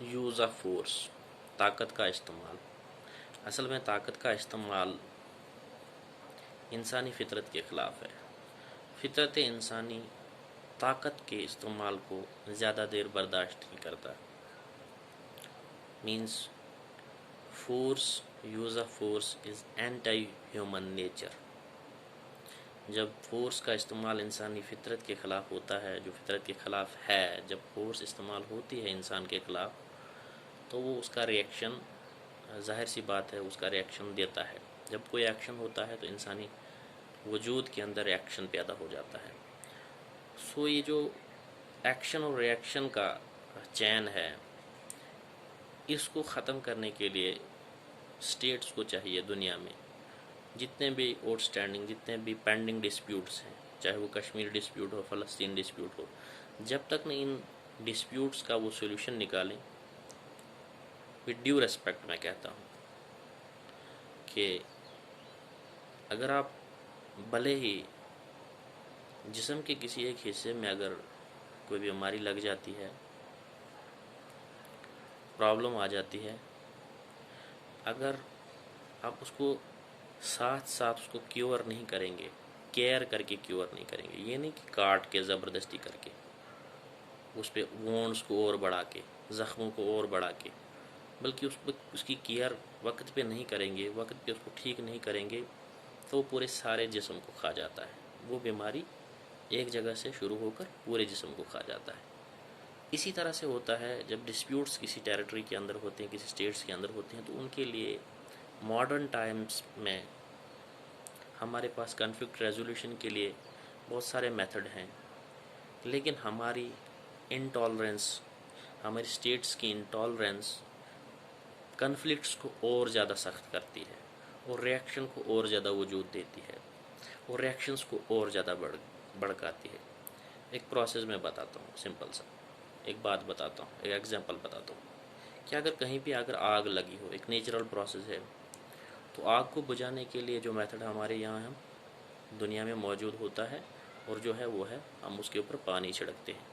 Use of force, ताकत का इस्तेमाल। असल में ताकत का इस्तेमाल इंसानी फितरत के ख़िलाफ़ है। फितरत इंसानी ताकत के इस्तेमाल को ज़्यादा देर बर्दाश्त नहीं करता। Means force, use of force is anti human nature. जब फोर्स का इस्तेमाल इंसानी फितरत के ख़िलाफ़ होता है, जो फितरत के ख़िलाफ़ है, जब फोर्स इस्तेमाल होती है इंसान के ख़िलाफ़, तो वो उसका रिएक्शन, ज़ाहिर सी बात है, उसका रिएक्शन देता है। जब कोई एक्शन होता है तो इंसानी वजूद के अंदर रिएक्शन पैदा हो जाता है। सो ये जो एक्शन और रिएक्शन का चैन है, इसको ख़त्म करने के लिए स्टेट्स को चाहिए दुनिया में जितने भी आउटस्टैंडिंग, जितने भी पेंडिंग डिस्प्यूट्स हैं, चाहे वो कश्मीर डिस्प्यूट हो, फ़लस्तीन डिस्प्यूट हो, जब तक न इन डिस्प्यूट्स का वो सोल्यूशन निकालें, विद ड्यू रेस्पेक्ट मैं कहता हूँ कि अगर आप भले ही जिस्म के किसी एक हिस्से में अगर कोई बीमारी लग जाती है, प्रॉब्लम आ जाती है, अगर आप उसको साथ साथ उसको क्योर नहीं करेंगे, केयर करके क्योर नहीं करेंगे, ये नहीं कि काट के ज़बरदस्ती करके, उस पर वोंड्स को और बढ़ा के, ज़ख्मों को और बढ़ा के, बल्कि उसकी केयर वक्त पे नहीं करेंगे, वक्त पे उसको ठीक नहीं करेंगे, तो वो पूरे सारे जिस्म को खा जाता है। वो बीमारी एक जगह से शुरू होकर पूरे जिस्म को खा जाता है। इसी तरह से होता है जब डिस्प्यूट्स किसी टेरिटरी के अंदर होते हैं, किसी स्टेट्स के अंदर होते हैं, तो उनके लिए मॉडर्न टाइम्स में हमारे पास कॉन्फ्लिक्ट रेजोल्यूशन के लिए बहुत सारे मेथड हैं, लेकिन हमारी इंटॉलरेंस, हमारी स्टेट्स की इंटॉलरेंस कन्फ्लिक्ट्स को और ज़्यादा सख्त करती है और रिएक्शन को और ज़्यादा वजूद देती है और रिएक्शंस को और ज़्यादा भड़काती है। एक प्रोसेस मैं बताता हूँ, सिंपल सा एक बात बताता हूँ, एक एग्जांपल बताता हूँ कि अगर कहीं भी अगर आग लगी हो, एक नेचुरल प्रोसेस है, तो आग को बुझाने के लिए जो मेथड हमारे यहाँ हम दुनिया में मौजूद होता है और जो है वो है हम उसके ऊपर पानी छिड़कते हैं,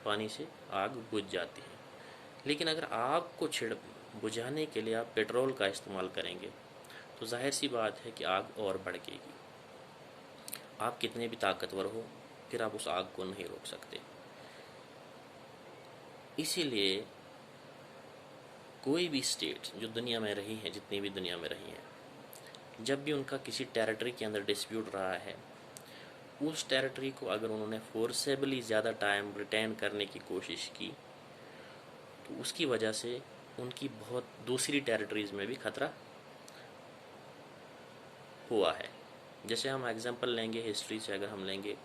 पानी से आग बुझ जाती है। लेकिन अगर आग को बुझाने के लिए आप पेट्रोल का इस्तेमाल करेंगे तो जाहिर सी बात है कि आग और भड़केगी। आप कितने भी ताकतवर हो, फिर आप उस आग को नहीं रोक सकते। इसीलिए कोई भी स्टेट जो दुनिया में रही हैं, जितनी भी दुनिया में रही हैं, जब भी उनका किसी टेरिटरी के अंदर डिस्प्यूट रहा है, उस टेरिटरी को अगर उन्होंने फोर्सेबली ज़्यादा टाइम रिटेन करने की कोशिश की, तो उसकी वजह से उनकी बहुत दूसरी टेरिटरीज़ में भी ख़तरा हुआ है। जैसे हम एग्जांपल लेंगे हिस्ट्री से, अगर हम लेंगे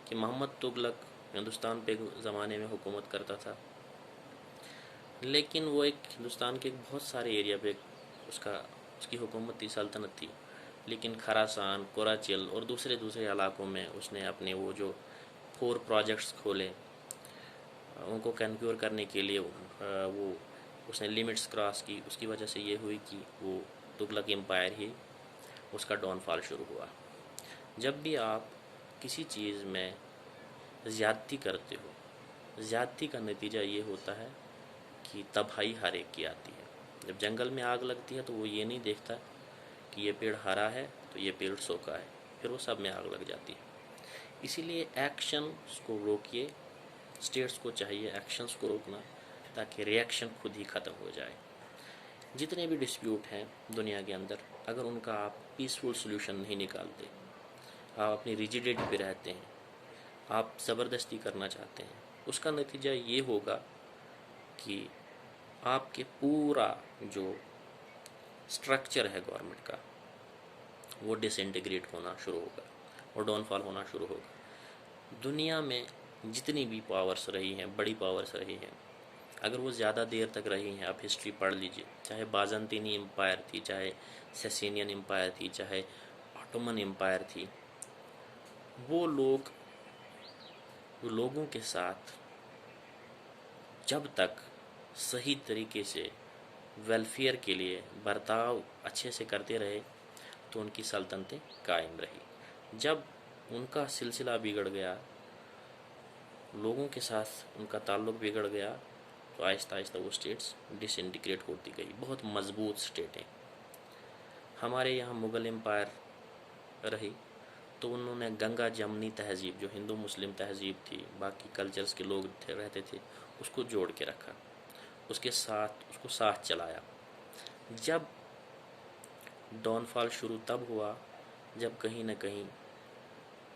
कि मोहम्मद तुगलक हिंदुस्तान पे ज़माने में हुकूमत करता था, लेकिन वो एक हिंदुस्तान के बहुत सारे एरिया पे उसकी हुकूमत थी, सल्तनत थी, लेकिन खरासान, कोराचिल और दूसरे दूसरे इलाकों में उसने अपने वो जो 4 प्रोजेक्ट्स खोले, उनको कन्क्योर करने के लिए वो उसने लिमिट्स क्रॉस की। उसकी वजह से ये हुई कि वो तुगलक एम्पायर ही उसका डाउनफॉल शुरू हुआ। जब भी आप किसी चीज़ में ज़्यादती करते हो, ज़्यादती का नतीजा ये होता है कि तबाही हर एक की आती है। जब जंगल में आग लगती है तो वो ये नहीं देखता कि ये पेड़ हरा है तो ये पेड़ सूखा है, फिर वो सब में आग लग जाती है। इसीलिए एक्शंस को रोकिए, स्टेट्स को चाहिए एक्शंस को रोकना, ताकि रिएक्शन खुद ही ख़त्म हो जाए। जितने भी डिस्प्यूट हैं दुनिया के अंदर, अगर उनका आप पीसफुल सोल्यूशन नहीं निकालते, आप अपनी रिजिडिटी पे रहते हैं, आप ज़बरदस्ती करना चाहते हैं, उसका नतीजा ये होगा कि आपके पूरा जो स्ट्रक्चर है गवर्नमेंट का, वो डिसइंटीग्रेट होना शुरू होगा और डाउनफॉल होना शुरू होगा। दुनिया में जितनी भी पावर्स रही हैं, बड़ी पावर्स रही हैं, अगर वो ज़्यादा देर तक रही हैं, आप हिस्ट्री पढ़ लीजिए, चाहे बाज़ंतीनी एम्पायर थी, चाहे सेसेनियन एम्पायर थी, चाहे ऑटोमन एम्पायर थी, वो लोगों के साथ जब तक सही तरीके से वेलफेयर के लिए बर्ताव अच्छे से करते रहे तो उनकी सल्तनतें कायम रही। जब उनका सिलसिला बिगड़ गया, लोगों के साथ उनका ताल्लुक़ बिगड़ गया, तो आहिस्ता आहिस्ता वो स्टेट्स डिसइंटीग्रेट होती गई। बहुत मजबूत स्टेटें। हमारे यहाँ मुग़ल एम्पायर रही तो उन्होंने गंगा जमनी तहज़ीब, जो हिंदू मुस्लिम तहज़ीब थी, बाकी कल्चर्स के लोग रहते थे, उसको जोड़ के रखा, उसके साथ उसको साथ चलाया। जब डाउनफॉल शुरू तब हुआ जब कहीं न कहीं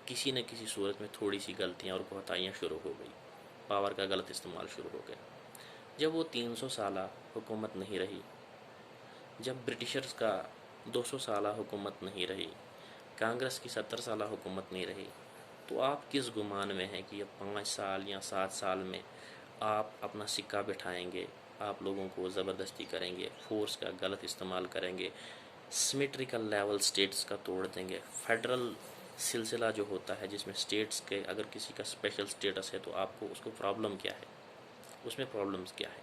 किसी न किसी सूरत में थोड़ी सी गलतियाँ और कोताहियाँ शुरू हो गई, पावर का गलत इस्तेमाल शुरू हो गया। जब वो 300 साला हुकूमत नहीं रही, जब ब्रिटिशर्स का 200 साला हुकूमत नहीं रही, कांग्रेस की 70 साला हुकूमत नहीं रही, तो आप किस गुमान में हैं कि अब 5 साल या 7 साल में आप अपना सिक्का बिठाएंगे, आप लोगों को ज़बरदस्ती करेंगे, फोर्स का गलत इस्तेमाल करेंगे, सिमेट्रिकल लेवल स्टेट्स का तोड़ देंगे। फेडरल सिलसिला जो होता है जिसमें स्टेट्स के अगर किसी का स्पेशल स्टेटस है तो आपको उसको प्रॉब्लम क्या है, उसमें प्रॉब्लम्स क्या है।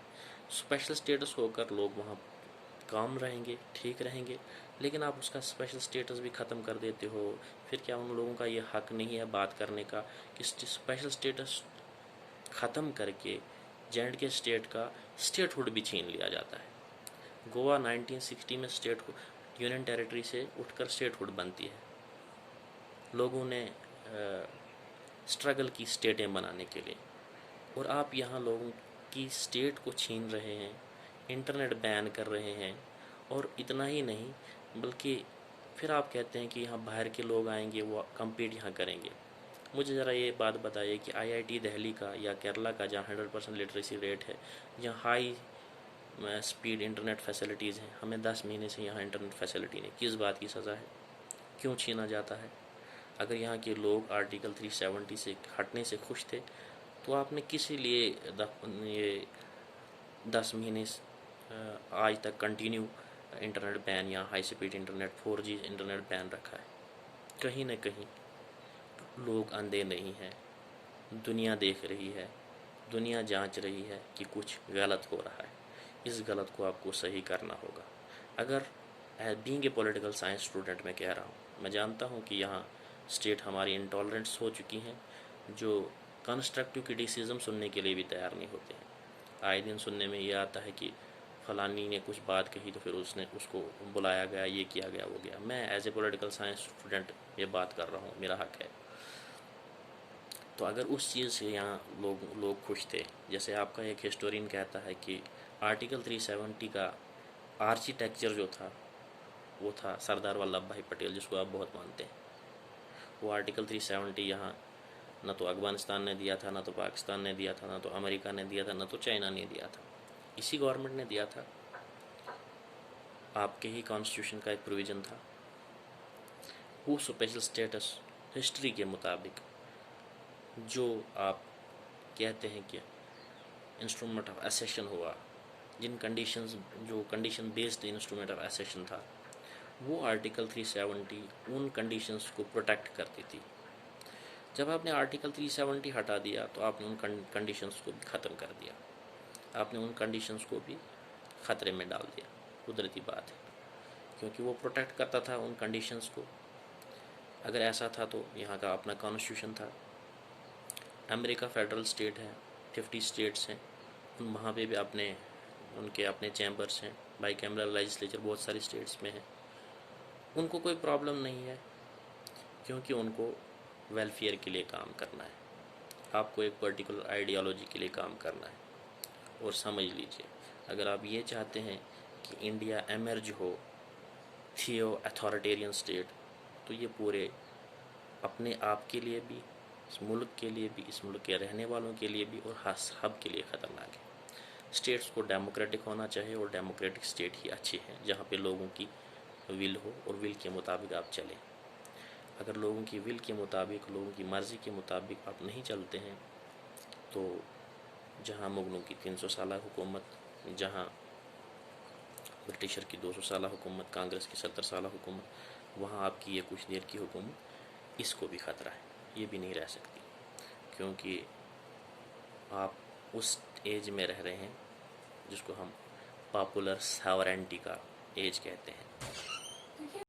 स्पेशल स्टेटस होकर लोग वहाँ काम रहेंगे, ठीक रहेंगे, लेकिन आप उसका स्पेशल स्टेटस भी ख़त्म कर देते हो। फिर क्या उन लोगों का ये हक नहीं है बात करने का कि स्पेशल स्टेटस ख़त्म करके J&K स्टेट का स्टेटहुड भी छीन लिया जाता है। गोवा 1960 में स्टेट यूनियन टेरिटरी से उठकर स्टेटहुड बनती है। लोगों ने स्ट्रगल की स्टेटें बनाने के लिए, और आप यहाँ लोगों की स्टेट को छीन रहे हैं, इंटरनेट बैन कर रहे हैं। और इतना ही नहीं बल्कि फिर आप कहते हैं कि यहाँ बाहर के लोग आएंगे, वो कम्पीट यहाँ करेंगे। मुझे ज़रा ये बात बताइए कि IIT दिल्ली का या केरला का, जहाँ 100% लिटरेसी रेट है, जहाँ हाई स्पीड इंटरनेट फैसिलिटीज़ हैं, हमें 10 महीने से यहाँ इंटरनेट फैसिलिटी नहीं, किस बात की सज़ा है, क्यों छीना जाता है? अगर यहाँ के लोग आर्टिकल 370 से हटने से खुश थे तो आपने किस लिए ये 10 महीने आज तक कंटिन्यू इंटरनेट बैन या high speed internet 4G internet ban रखा है? कहीं ना कहीं लोग अंधे नहीं हैं, दुनिया देख रही है, दुनिया जांच रही है कि कुछ गलत हो रहा है। इस गलत को आपको सही करना होगा। अगर being a political science student मैं कह रहा हूँ, मैं जानता हूँ कि यहाँ स्टेट हमारी इंटॉलरेंट्स हो चुकी हैं, जो कंस्ट्रक्टिव क्रिटिसिज्म सुनने के लिए भी तैयार नहीं होते हैं। आए दिन सुनने में ये आता है कि फलानी ने कुछ बात कही तो फिर उसको बुलाया गया, ये किया गया, वो गया। मैं as a political science student ये बात कर रहा हूँ, मेरा हक है। तो अगर उस चीज़ से यहाँ लोग खुश थे, जैसे आपका एक हिस्टोरियन कहता है कि आर्टिकल 370 का आर्किटेक्चर जो था वो था सरदार वल्लभ भाई पटेल, जिसको आप बहुत मानते हैं। वो आर्टिकल 370 यहाँ न तो अफगानिस्तान ने दिया था, न तो पाकिस्तान ने दिया था, न तो अमेरिका ने दिया था, न तो चाइना ने दिया था, इसी गवर्नमेंट ने दिया था। आपके ही कॉन्स्टिट्यूशन का एक प्रोविज़न था। वो स्पेशल स्टेटस हिस्ट्री के मुताबिक जो आप कहते हैं कि इंस्ट्रूमेंट ऑफ एसेशन हुआ, जिन कंडीशंस, जो condition based instrument of accession था, वो आर्टिकल 370 उन कंडीशंस को प्रोटेक्ट करती थी। जब आपने आर्टिकल 370 हटा दिया तो आपने उन कंडीशंस को भी ख़त्म कर दिया, आपने उन कंडीशंस को भी ख़तरे में डाल दिया। कुदरती बात है, क्योंकि वो प्रोटेक्ट करता था उन कंडीशंस को। अगर ऐसा था तो यहाँ का अपना कॉन्स्टिट्यूशन था। अमेरिका फेडरल स्टेट है, 50 स्टेट्स हैं, वहाँ पे भी उनके अपने चैम्बर्स हैं, बाई कैमरल लेजिस्लेचर बहुत सारी स्टेट्स में है। उनको कोई प्रॉब्लम नहीं है, क्योंकि उनको वेलफेयर के लिए काम करना है, आपको एक पर्टिकुलर आइडियोलॉजी के लिए काम करना है। और समझ लीजिए, अगर आप ये चाहते हैं कि इंडिया एमर्ज हो थियो अथॉरिटेरियन स्टेट, तो ये पूरे अपने आप के लिए भी, इस मुल्क के लिए भी, इस मुल्क के रहने वालों के लिए भी और सब के लिए ख़तरनाक है। स्टेट्स को डेमोक्रेटिक होना चाहिए, और डेमोक्रेटिक स्टेट ही अच्छी है जहाँ पे लोगों की विल हो और विल के मुताबिक आप चलें। अगर लोगों की विल के मुताबिक, लोगों की मर्ज़ी के मुताबिक आप नहीं चलते हैं, तो जहाँ मुग़लों की 300 साला हुकूमत, जहाँ ब्रिटिशर की 200 साला हुकूमत, कांग्रेस की 70 साला हुकूमत, वहाँ आपकी ये कुछ देर की हुकूमत, इसको भी ख़तरा है, ये भी नहीं रह सकती, क्योंकि आप उस एज में रह रहे हैं जिसको हम पॉपुलर सॉवरेंटी का एज कहते हैं।